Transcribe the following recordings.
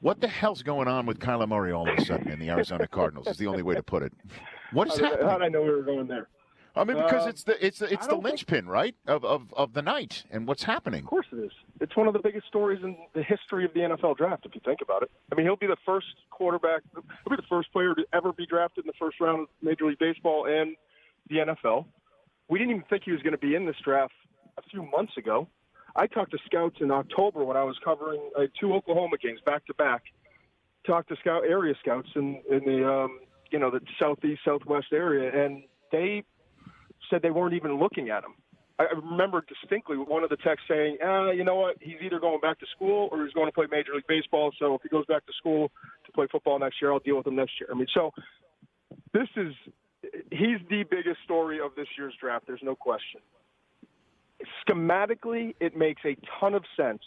What the hell's going on with Kyler Murray all of a sudden in the Arizona Cardinals is the only way to put it. What is happening? How did I know we were going there? I mean, because it's the linchpin, right, of the night and what's happening. Of course it is. It's one of the biggest stories in the history of the NFL draft, if you think about it. I mean, he'll be the first quarterback, he'll be the first player to ever be drafted in the first round of Major League Baseball and the NFL. We didn't even think he was going to be in this draft a few months ago. I talked to scouts in October when I was covering 2 Oklahoma games back-to-back. Talked to area scouts in the the southeast, southwest area, and they said they weren't even looking at him. I remember distinctly one of the texts saying, you know what, he's either going back to school or he's going to play Major League Baseball, so if he goes back to school to play football next year, I'll deal with him next year. I mean, so he's the biggest story of this year's draft, there's no question. Schematically, it makes a ton of sense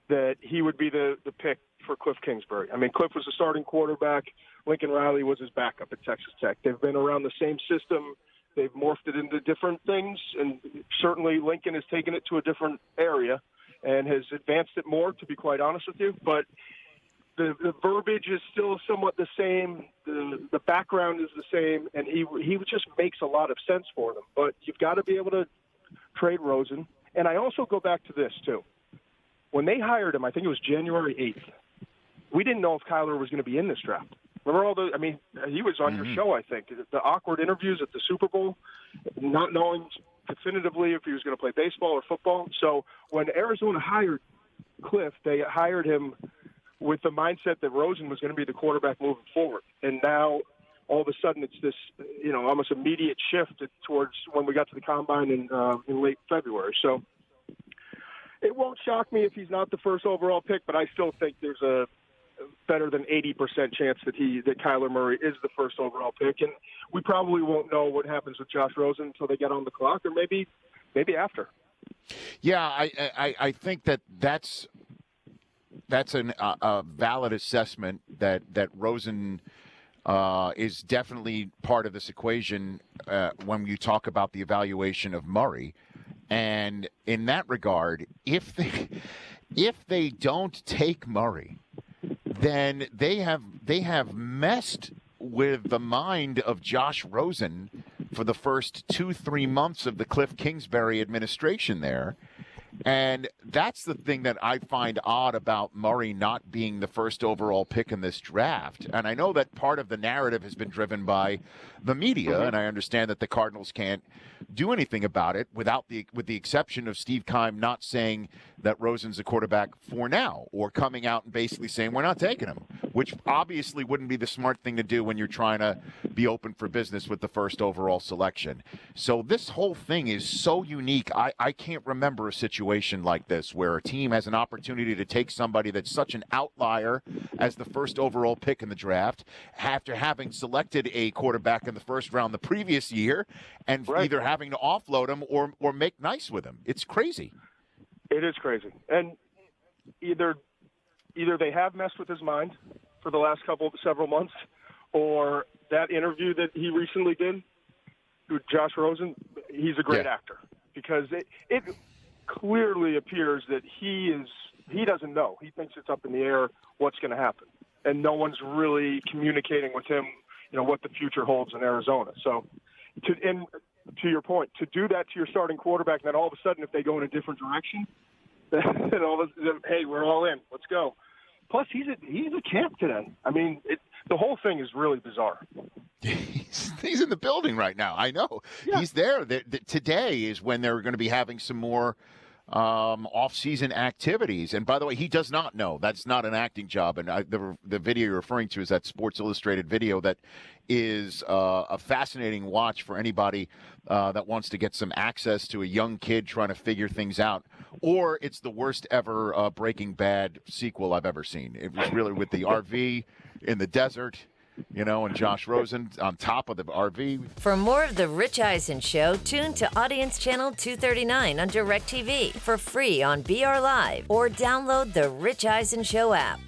that he would be the pick for Cliff Kingsbury. I mean, Cliff was the starting quarterback. Lincoln Riley was his backup at Texas Tech. They've been around the same system. They've morphed it into different things, and certainly Lincoln has taken it to a different area and has advanced it more, to be quite honest with you. But the verbiage is still somewhat the same. The background is the same, and he just makes a lot of sense for them. But you've got to be able to trade Rosen. And I also go back to this, too. When they hired him, I think it was January 8th, we didn't know if Kyler was going to be in this draft. Remember all the – I mean, he was on your show, I think. The awkward interviews at the Super Bowl, not knowing definitively if he was going to play baseball or football. So when Arizona hired Cliff, they hired him with the mindset that Rosen was going to be the quarterback moving forward. And now – all of a sudden, it's this, almost immediate shift towards when we got to the Combine in late February. So it won't shock me if he's not the first overall pick, but I still think there's a better than 80% chance that Kyler Murray is the first overall pick. And we probably won't know what happens with Josh Rosen until they get on the clock, or maybe after. Yeah, I think that's a valid assessment that Rosen is definitely part of this equation when you talk about the evaluation of Murray. And in that regard, if they don't take Murray, then they have messed with the mind of Josh Rosen for the first 2-3 months of the Cliff Kingsbury administration there. And that's the thing that I find odd about Murray not being the first overall pick in this draft. And I know that part of the narrative has been driven by the media, and I understand that the Cardinals can't do anything about it with the exception of Steve Keim not saying that Rosen's a quarterback for now, or coming out and basically saying we're not taking him, which obviously wouldn't be the smart thing to do when you're trying to be open for business with the first overall selection. So this whole thing is so unique. I can't remember a situation like this where a team has an opportunity to take somebody that's such an outlier as the first overall pick in the draft after having selected a quarterback in the first round the previous year and either having to offload him or make nice with him. It's crazy. It is crazy. And either they have messed with his mind for the last several months, or that interview that he recently did with Josh Rosen, he's a great actor, because it clearly appears that he doesn't know. He thinks it's up in the air what's going to happen, and no one's really communicating with him, what the future holds in Arizona. So, to your point, to do that to your starting quarterback, and then all of a sudden, if they go in a different direction, then hey, we're all in. Let's go. Plus, he's a camp today. I mean, the whole thing is really bizarre. He's in the building right now. I know. Yeah. He's there. Today is when they're going to be having some more off-season activities. And by the way, he does not know. That's not an acting job. And the video you're referring to is that Sports Illustrated video that is a fascinating watch for anybody that wants to get some access to a young kid trying to figure things out. Or it's the worst ever Breaking Bad sequel I've ever seen. It was really with the RV in the desert, and Josh Rosen on top of the RV. For more of The Rich Eisen Show, tune to Audience Channel 239 on DirecTV for free on BR Live, or download the Rich Eisen Show app.